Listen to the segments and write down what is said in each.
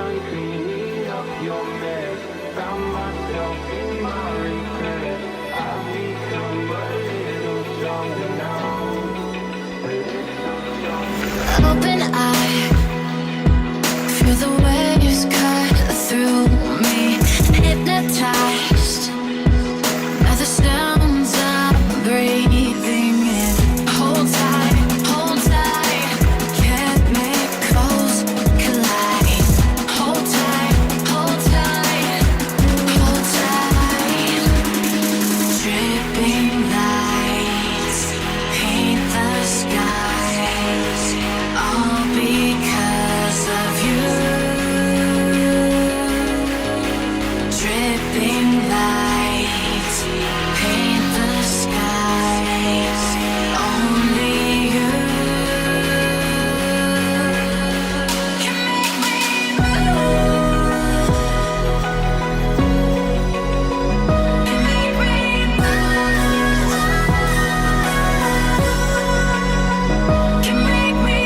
done cleaning up your mess. Found myself in my regret. I've become a little stronger now. A little stronger now. Open eye, feel the waves cut through me. Hypnotized by the sounds I'm breathing in. Hold tight, chemicals collide. Hold tight, hold tight, hold tight. Dripping lights paint the skies, all because of you. Dripping lights paint the skies, only you can make me move. Can make me move. Can make me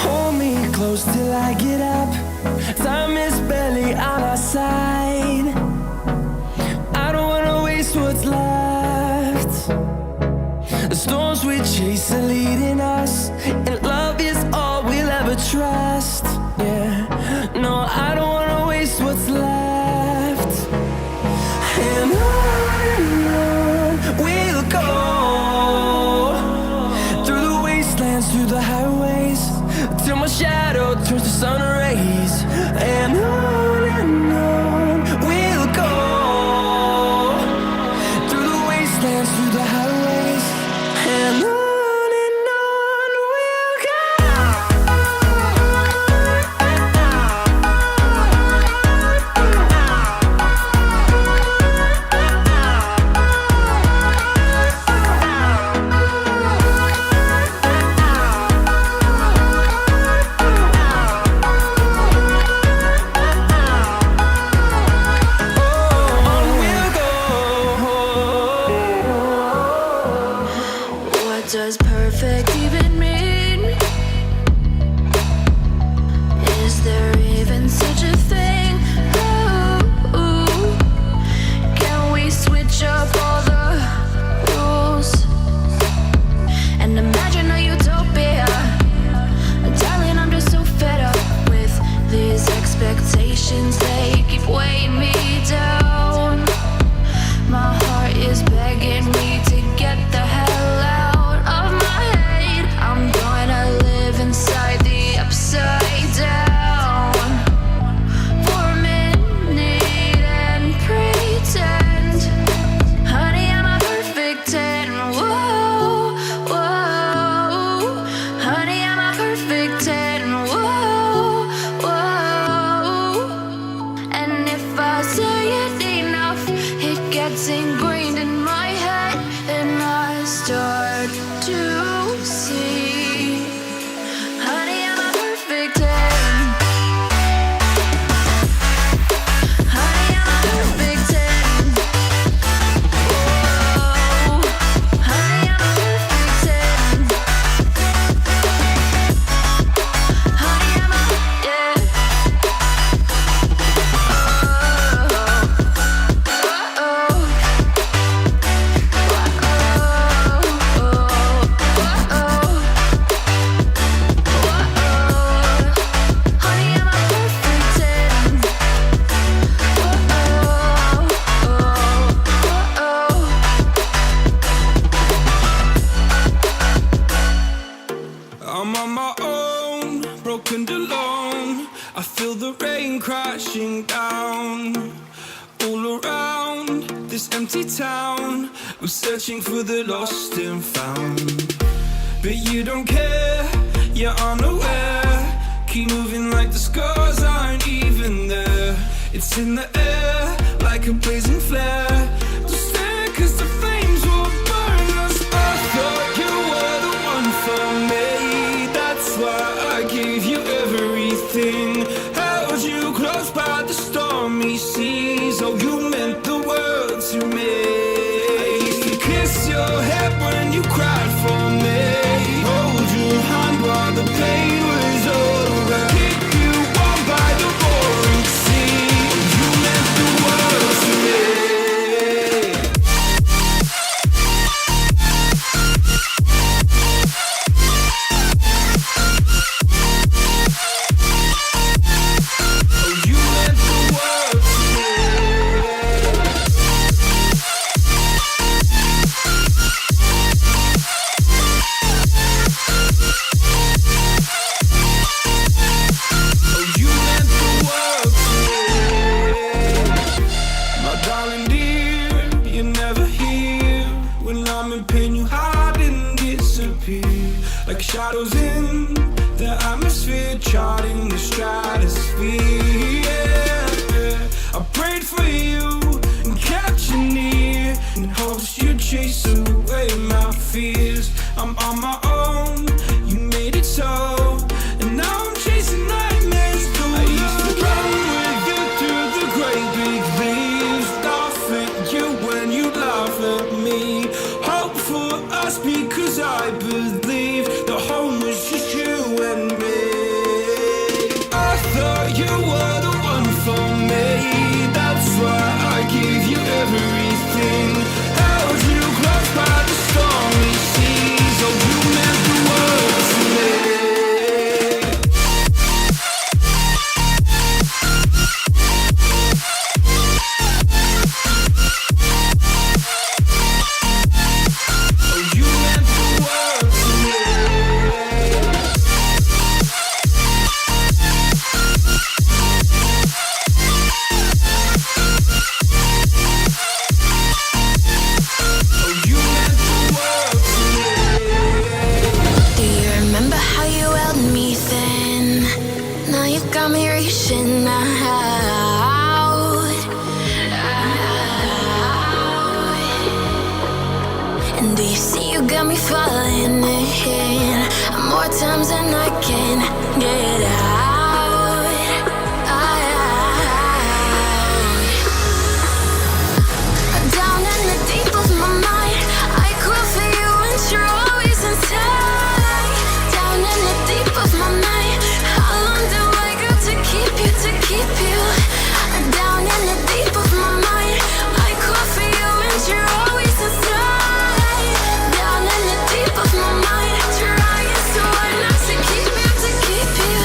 Hold me close till I get up. Time is barely on our side. I don't wanna waste what's left. The storms we chase are leading us, and love is all we'll ever trust. Yeah, no, I don't wanna waste what's left. And on we'll go, through the wastelands, through the highways, till my shadow turns to sun rays. And on we'll go, through the wastelands, through the highways, and on we'll go. What does perfect even mean? Is there even such a thing? Ooh, can we switch up all the rules and imagine a utopia? Darling, I'm just so fed up with these expectations. They keep weighing me down. My heart is begging me to get the hell out of my head. I'm gonna live inside the upside down for a minute and pretend, honey, I'm a perfect 10. Whoa, whoa, honey, I'm a perfect 10. Whoa, whoa, and if I say it enough, it gets ingrained in my head, and I start to see, honey, I'm a perfect 10. Honey, I'm a perfect 10. Whoa, honey, I'm a perfect 10. Honey, I'm a, yeah. Oh, oh, oh. crashing down. All around this empty town, we're searching for the lost and found. But you don't care, you're unaware. Keep moving like the scars aren't even there. It's in the air, like a blazing flare. Don't stare, cause the flames will burn us. I thought you were the one for me. That's why I gave you everything. Held you close by the stormy seas. Oh, you meant the world to me. I used to kiss your head when you cried for me. Hold your hand while the pain was over. Keep you warm by the roaring sea. Oh, you meant the world to me. Like shadows in the atmosphere, charting the stratosphere. Yeah. I prayed for you and kept you near, in hopes you'd chase away my fears. I'm on my own, you made it so, and now I'm chasing nightmares too. I used to run with you through the great big leaves, laugh at you when you laugh at me. Hope for us because I believe the home was just you and me. I thought you were the one for me. That's why I gave you everything. Held you close by the stormy seas. Oh, you meant the world to me. And do you see you got me falling in more times than I can get out. Down in the deep of my mind, I crawl for you and you're always inside. Down in the deep of my mind, how long do I got to keep you, to keep you? Down in the deep of my mind, I crawl for you and you're always inside. Down in the deep of my mind, trying so hard not to keep you, to keep you.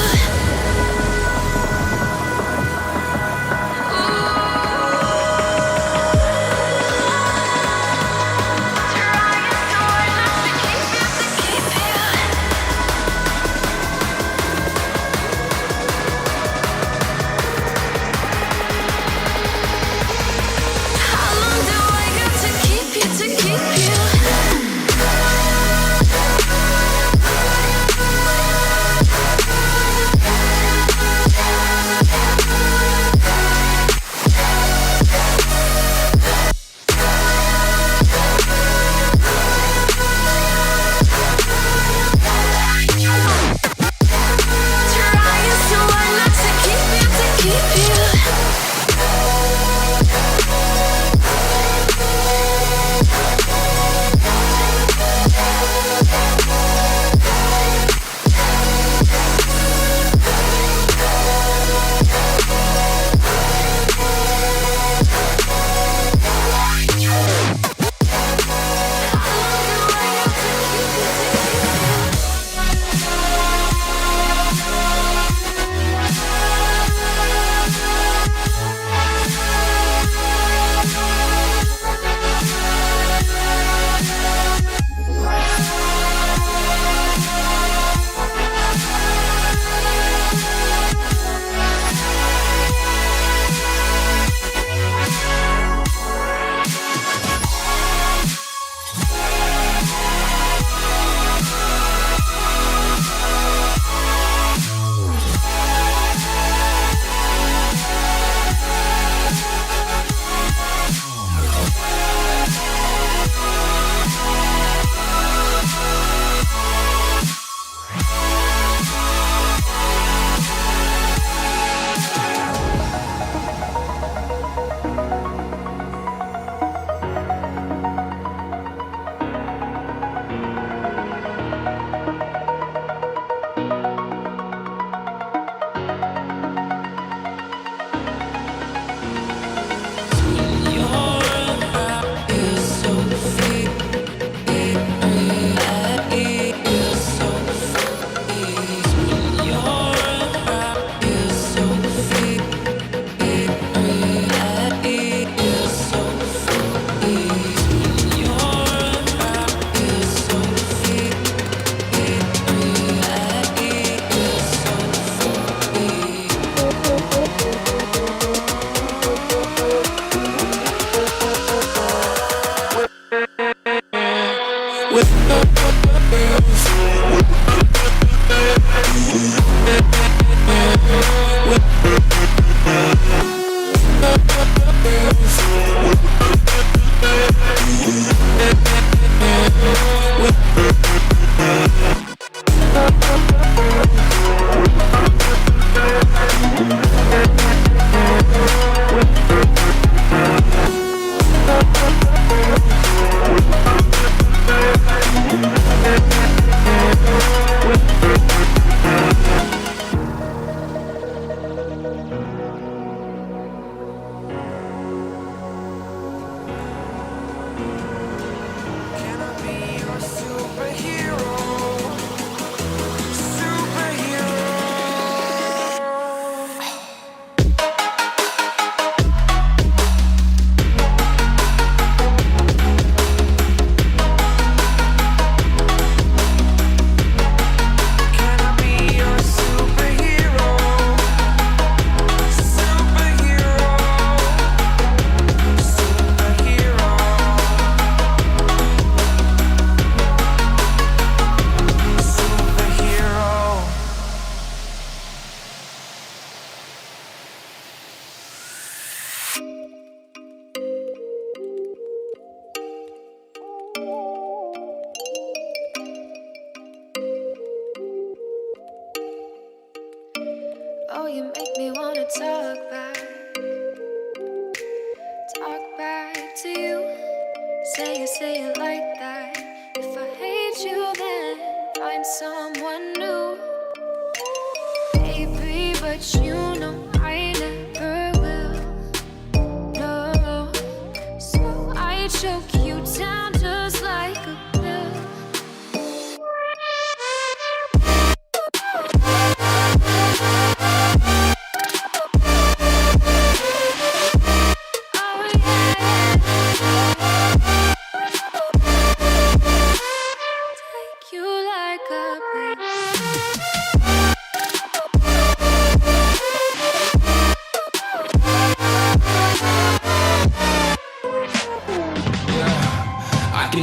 Oh, you make me wanna talk back to you. Say it like that. If I hate you, then find someone new. Baby, but you know I never will. No, so I choke you down just like a pill.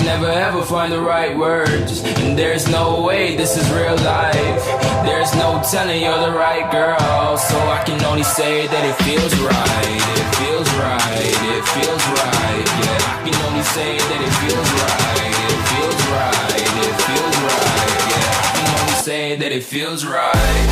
Never ever find the right words, and there's no way this is real life. There's no telling you're the right girl, so I can only say that it feels right. It feels right, it feels right. Yeah, I can only say that it feels right. It feels right, it feels right. Yeah, I can only say that it feels right.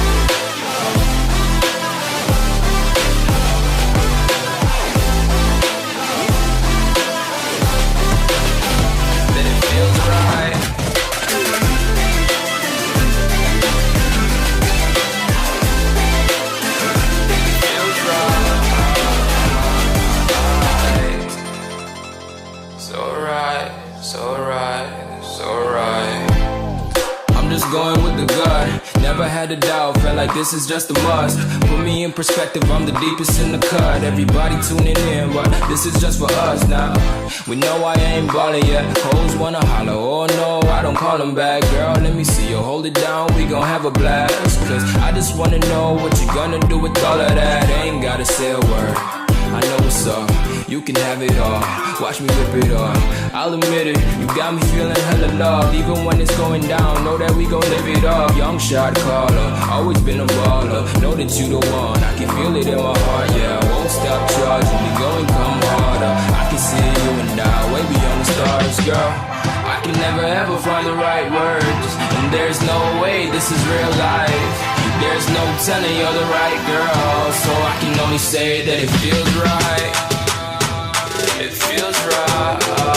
Going with the gut, never had a doubt, felt like this is just a must. Put me in perspective, I'm the deepest in the cut. Everybody tuning in, but this is just for us now. We know I ain't ballin' yet, hoes wanna holler, oh no, I don't call them back. Girl, let me see you hold it down, we gon' have a blast. Cause I just wanna know what you gonna do with all of that. Ain't gotta say a word, I know what's up, you can have it all. Watch me rip it off, I'll admit it, you got me feeling hella loved. Even when it's going down, know that we gon' live it up. Young shot caller, always been a baller. Know that you the one, I can feel it in my heart. Yeah, I won't stop charging, we going come harder. I can see you and I, way beyond the stars, girl. I can never ever find the right words, and there's no way this is real life. There's no telling you're the right girl, so I can only say that it feels right. It feels right.